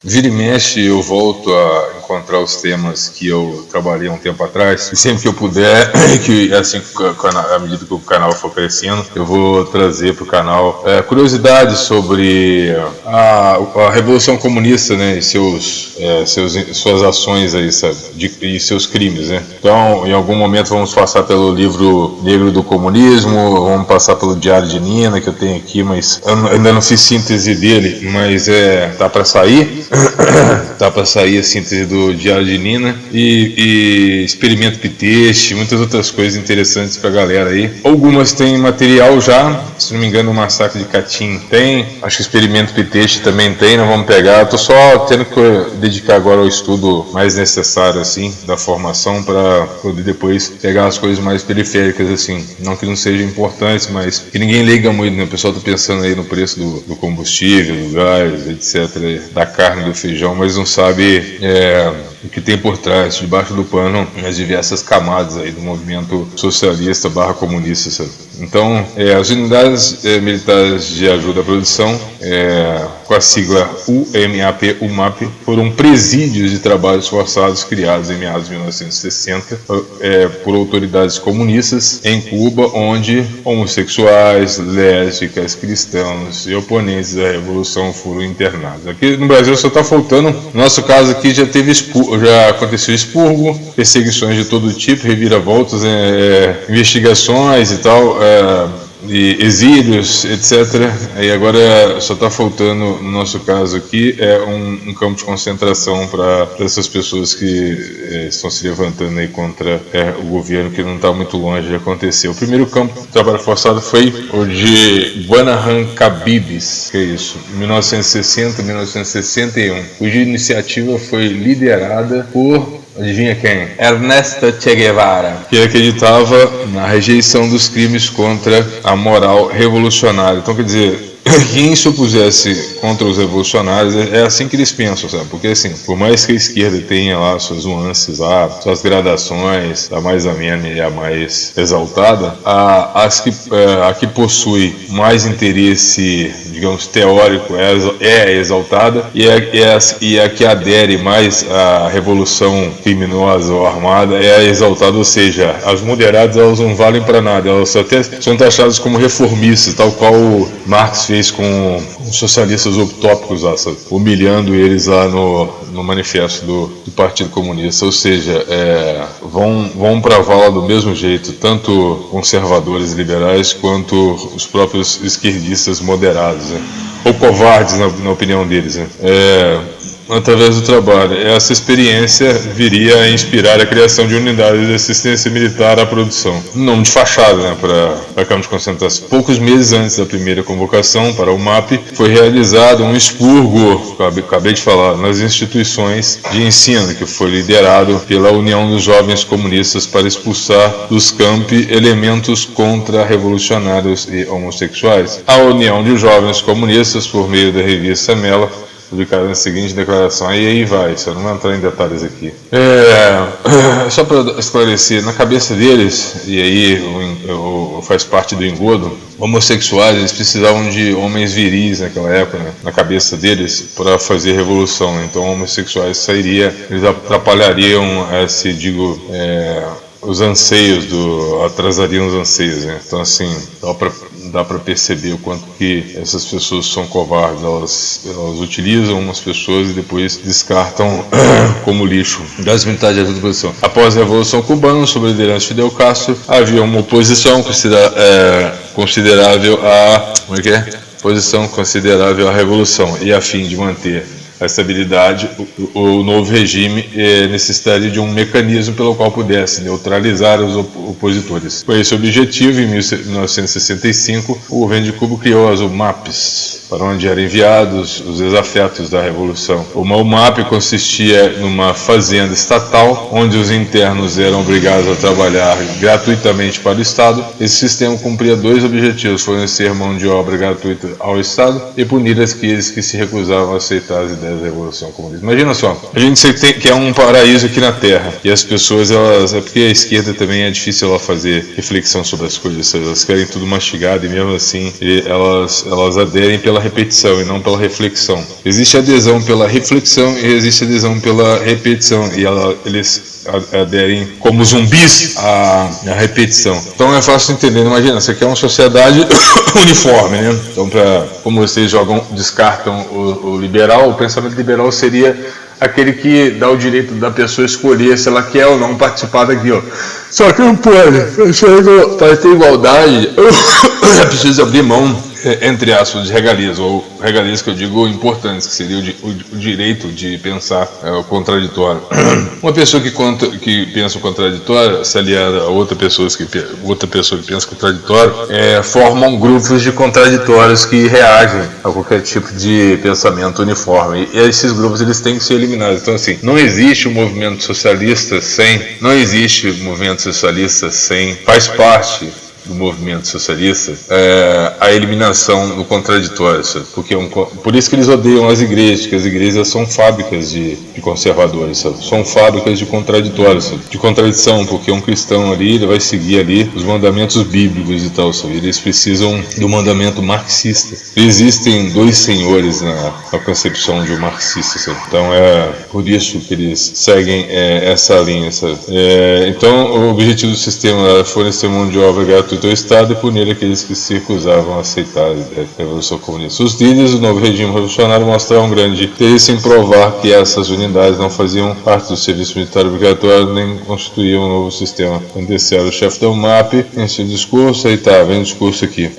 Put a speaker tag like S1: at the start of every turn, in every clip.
S1: Vira e mexe, eu volto a encontrar os temas que eu trabalhei há um tempo atrás. E sempre que eu puder, que assim, à medida que o canal for crescendo, eu vou trazer para o canal curiosidades sobre a Revolução Comunista, né, e suas ações aí, sabe, e seus crimes, né. Então, em algum momento vamos passar pelo livro Negro do Comunismo, vamos passar pelo Diário de Nina, que eu tenho aqui, mas eu ainda não fiz síntese dele, mas tá para sair. Dá para sair a síntese do Diário de Nina e Experimento Piteche, muitas outras coisas interessantes pra galera aí. Algumas tem material já, se não me engano o Massacre de Catim tem, acho que Experimento Piteche também tem, não vamos pegar. Eu tô só tendo que dedicar agora ao estudo mais necessário assim, da formação, para poder depois pegar as coisas mais periféricas assim, não que não sejam importantes, mas que ninguém liga muito, né? O pessoal tá pensando aí no preço do combustível, do gás, etc, da carne, do feijão, mas não sabe o que tem por trás, debaixo do pano, nas diversas camadas aí do movimento socialista / comunista, sabe? Então, as unidades militares de ajuda à produção, com a sigla UMAP, foram presídios de trabalhos forçados criados em meados de 1960 por autoridades comunistas em Cuba, onde homossexuais, lésbicas, cristãos e oponentes da revolução foram internados. Aqui no Brasil só está faltando, no nosso caso aqui já aconteceu expurgo, perseguições de todo tipo, reviravoltas, investigações e tal, de exílios, etc. E agora só está faltando, no nosso caso aqui, um campo de concentração para essas pessoas que estão se levantando aí contra o governo, que não está muito longe de acontecer. O primeiro campo de trabalho forçado foi o de Guanahancabibes, que é isso, 1960-1961, cuja iniciativa foi liderada por, adivinha quem? Ernesto Che Guevara, que acreditava na rejeição dos crimes contra a moral revolucionária. Então, quer dizer, quem se opusesse contra os revolucionários, é assim que eles pensam, sabe? Porque assim, por mais que a esquerda tenha lá suas nuances lá, suas gradações, a mais amena e a mais exaltada, a que possui mais interesse, digamos, teórico é exaltada, e a que adere mais à revolução criminosa ou armada é exaltada, ou seja, as moderadas elas não valem para nada, elas até são taxadas como reformistas, tal qual o Marx fez com os socialistas utópicos lá, sabe? Humilhando eles lá no manifesto do Partido Comunista, ou seja, vão para a vala do mesmo jeito, tanto conservadores e liberais quanto os próprios esquerdistas moderados, né? Ou covardes na opinião deles, né? Através do trabalho. Essa experiência viria a inspirar a criação de unidades de assistência militar à produção. Nome de fachada, né, para campo de concentração. Poucos meses antes da primeira convocação para o MAP, foi realizado um expurgo, acabei de falar, nas instituições de ensino, que foi liderado pela União dos Jovens Comunistas para expulsar dos campi elementos contra-revolucionários e homossexuais. A União de Jovens Comunistas, por meio da revista Mela, publicado na seguinte declaração, e aí vai, eu não vou entrar em detalhes aqui. Só para esclarecer, na cabeça deles, e aí faz parte do engodo, homossexuais, eles precisavam de homens viris naquela época, né, na cabeça deles, para fazer revolução, né? Então homossexuais eles atrapalhariam os anseios, atrasariam os anseios, né? Então assim, dá para perceber o quanto que essas pessoas são covardes, elas utilizam umas pessoas e depois descartam como lixo das militares de ajuda à produção. Após a Revolução Cubana, sob a liderança de Fidel Castro, havia uma oposição considerável à Revolução, e a fim de manter a estabilidade, o novo regime necessitaria de um mecanismo pelo qual pudesse neutralizar os opositores. Com esse objetivo, em 1965, o governo de Cuba criou as UMAPs, para onde eram enviados os desafetos da Revolução. Uma UMAP consistia numa fazenda estatal, onde os internos eram obrigados a trabalhar gratuitamente para o Estado. Esse sistema cumpria dois objetivos: fornecer mão de obra gratuita ao Estado e punir aqueles que se recusavam a aceitar as ideias da Revolução Comunista. Imagina só, a gente que é um paraíso aqui na Terra, e as pessoas, porque a esquerda também é difícil ela fazer reflexão sobre as coisas, elas querem tudo mastigado, e mesmo assim elas aderem pela pela repetição e não pela reflexão. Existe adesão pela reflexão e existe adesão pela repetição, e eles aderem como zumbis à repetição. Então é fácil entender. Imagina, você quer uma sociedade uniforme, né? Então, como vocês descartam o liberal, o pensamento liberal seria aquele que dá o direito da pessoa escolher se ela quer ou não participar daquilo. Só que não pode. Para ter igualdade, é preciso abrir mão, entre aspas, de regalias, ou regalias que eu digo importantes, que seria o direito de pensar o contraditório. Uma pessoa que pensa o contraditório, se aliada a outra pessoa que pensa contraditório, formam grupos de contraditórios que reagem a qualquer tipo de pensamento uniforme. E esses grupos eles têm que ser eliminados. Então, assim, não existe um movimento socialista sem, faz parte do movimento socialista, a eliminação do contraditório, porque por isso que eles odeiam as igrejas, que as igrejas são fábricas de conservadores, são fábricas de contraditórios, de contradição, porque um cristão ali, ele vai seguir ali os mandamentos bíblicos e tal, eles precisam do mandamento marxista. Existem dois senhores na concepção de um marxista, então é por isso que eles seguem essa linha. Então o objetivo do sistema era fornecer mão de obra gratuita ao Estado e punir aqueles que se recusavam a aceitar a Revolução Comunista. Os líderes do novo regime revolucionário mostraram um grande interesse em provar que essas unidades não faziam parte do serviço militar obrigatório nem constituíam um novo sistema. Disseram o chefe da UMAP em seu discurso, vem o discurso aqui.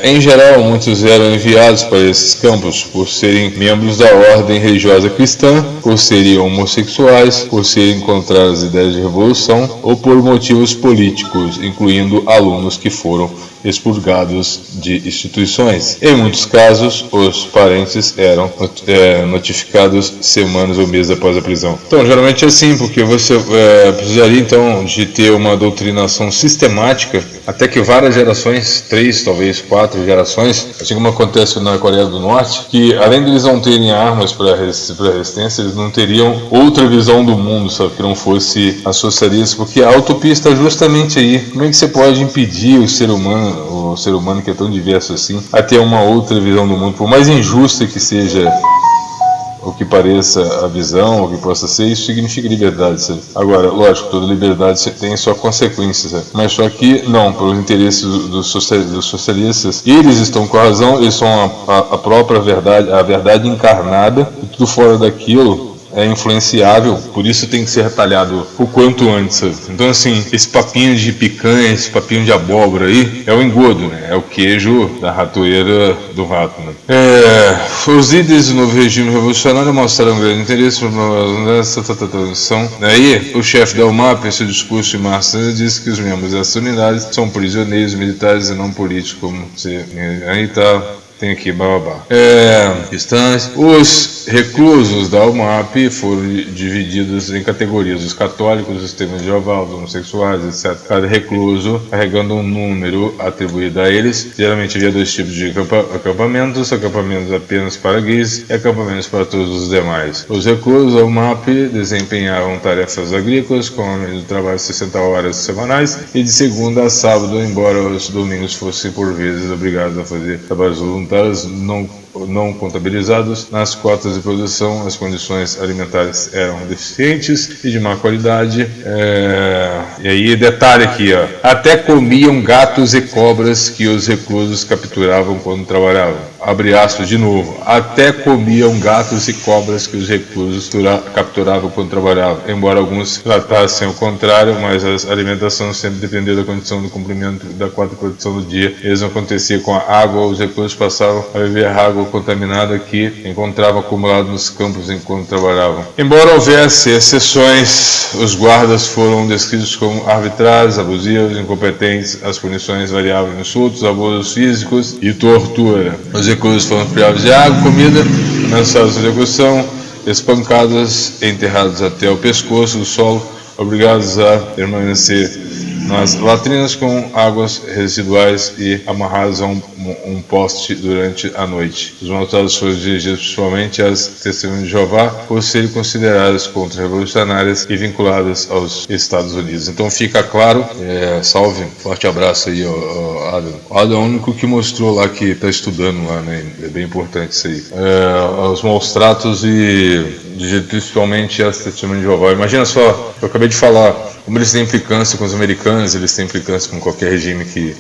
S1: Em geral, muitos eram enviados para esses campos por serem membros da ordem religiosa cristã, por serem homossexuais, por serem contra as ideias de revolução ou por motivos políticos, incluindo alunos que foram expurgados de instituições. Em muitos casos, os parentes eram notificados semanas ou meses após a prisão. Então, geralmente é assim, porque você precisaria então de ter uma doutrinação sistemática até que várias gerações, 3, talvez 4 gerações, assim como acontece na Coreia do Norte, que além de eles não terem armas para resistência, eles não teriam outra visão do mundo, que não fosse a socialista, porque a utopia está justamente aí. Como é que você pode impedir o ser humano que é tão diverso assim, a ter uma outra visão do mundo, por mais injusta que seja o que pareça a visão, o que possa ser, isso significa liberdade, sabe? Agora, lógico, toda liberdade tem sua consequência, sabe? Mas só que não, pelos interesses dos socialistas, eles estão com a razão, eles são a própria verdade, a verdade encarnada, e tudo fora daquilo é influenciável, por isso tem que ser retalhado o quanto antes, sabe? Então, assim, esse papinho de picanha, esse papinho de abóbora aí, é o engodo, né? É o queijo da ratoeira do rato, né? Os líderes do novo regime revolucionário mostraram grande interesse nessa transição. Daí, o chefe da UMAP, em seu discurso de março, disse que os membros dessas unidades são prisioneiros militares e não políticos, como você... Aí tá... Tem aqui, bababá. Os reclusos da UMAP foram divididos em categorias: os católicos, os testemunhas de Jeová, os homossexuais, etc. Cada recluso carregando um número atribuído a eles. Geralmente havia 2 tipos de acampamentos apenas para gays e acampamentos para todos os demais. Os reclusos da UMAP desempenhavam tarefas agrícolas com a média de trabalho de 60 horas semanais e de segunda a sábado, embora os domingos fossem por vezes obrigados a fazer trabalhos voluntários não contabilizados nas cotas de produção. As condições alimentares eram deficientes e de má qualidade. E aí, detalhe aqui, até comiam gatos e cobras que os reclusos capturavam quando trabalhavam. Abre aspas de novo. Até comiam gatos e cobras que os reclusos capturavam quando trabalhavam. Embora alguns tratassem o contrário, mas a alimentação sempre dependia da condição do cumprimento da cota de produção do dia. Isso não acontecia com a água. Os reclusos passavam a beber água contaminada que encontravam acumulada nos campos enquanto trabalhavam. Embora houvesse exceções, os guardas foram descritos como arbitrários, abusivos, incompetentes. As punições variavam em insultos, abusos físicos e tortura. Os reclusos foram privados de água, comida, ameaçados de execução, espancados, enterrados até o pescoço do solo, obrigados a permanecer nas latrinas com águas residuais e amarrados a um poste durante a noite. Os maltratados foram dirigidos principalmente às testemunhas de Jeová por serem consideradas contra-revolucionárias e vinculadas aos Estados Unidos. Então fica claro, salve, forte abraço aí ao Adam. O Adam é o único que mostrou lá que está estudando lá, né? É bem importante isso aí. Os maus tratos e principalmente as testemunhas de Jeová. Imagina só, eu acabei de falar, como eles têm implicância com os americanos, eles têm implicância com qualquer regime que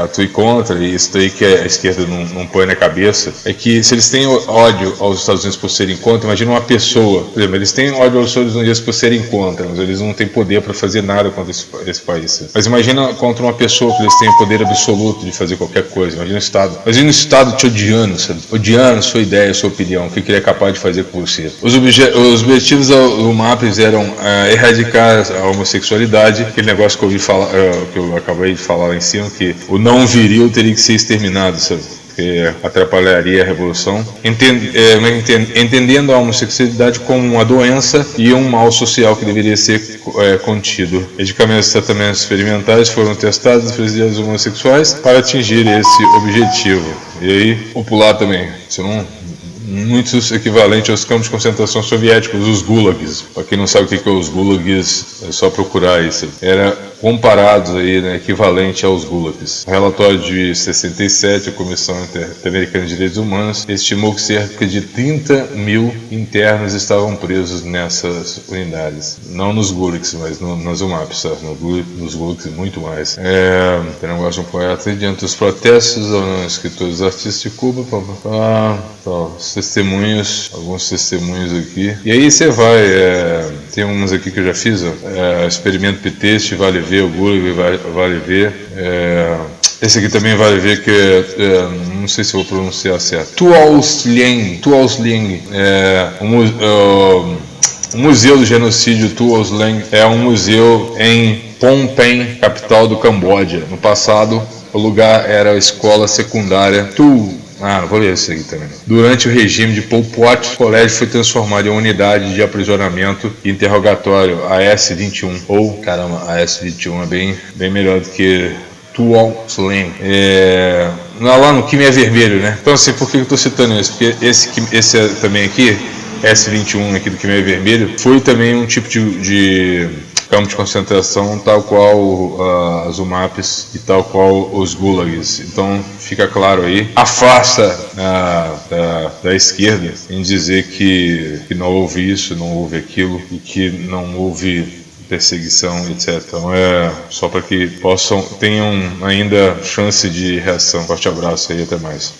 S1: atue contra, e isso daí que a esquerda não põe na cabeça, é que se eles têm ódio aos Estados Unidos por serem contra, imagina uma pessoa, por exemplo, eles têm ódio aos Estados Unidos por serem contra, mas eles não têm poder para fazer nada contra esse país. Mas imagina contra uma pessoa que eles têm poder absoluto de fazer qualquer coisa, imagina o Estado te odiando, sabe? Odiando sua ideia, sua opinião, o que ele é capaz de fazer com você. Os objetivos do MAPS eram erradicar a homossexualidade, aquele negócio que eu ouvi falar, que eu acabei de falar lá em cima, que o não viril teria que ser exterminado, sabe? Que atrapalharia a revolução, entendendo a homossexualidade como uma doença e um mal social que deveria ser contido. Medicamentos e tratamentos experimentais foram testados e oferecidos aos homossexuais para atingir esse objetivo. E aí, popular também, muitos equivalentes aos campos de concentração soviéticos, os gulags. Para quem não sabe o que é os gulags, é só procurar isso. Era comparados aí, né, equivalente aos gulags. O relatório de 67, a Comissão Interamericana de Direitos Humanos estimou que cerca de 30 mil internos estavam presos nessas unidades. Não nos gulags, mas nas UMAPs, tá? Nos gulags muito mais. Tem um negócio de um poeta aí, diante dos protestos, escritores artistas de Cuba, alguns testemunhos aqui. E aí você vai, tem uns aqui que eu já fiz, experimento P-Teste, vale ver, o Google vale ver. Esse aqui também vale ver, que não sei se eu vou pronunciar certo. Tuol Sleng, o Museu do Genocídio Tuol Sleng é um museu em Phnom Penh, capital do Camboja. No passado, o lugar era a escola secundária vou ler isso aqui também. Durante o regime de Pol Pot, o colégio foi transformado em uma unidade de aprisionamento e interrogatório, a S-21. A S-21 é bem melhor do que Tuol Sleng. Lá no Khmer Vermelho, né? Então, assim, por que eu estou citando isso? Porque esse também aqui, S-21 aqui do Khmer Vermelho, foi também um tipo de campo de concentração, tal qual as UMAPs e tal qual os gulags. Então fica claro aí, afasta da esquerda em dizer que não houve isso, não houve aquilo e que não houve perseguição, etc. Então só para que tenham ainda chance de reação. Forte abraço aí, até mais.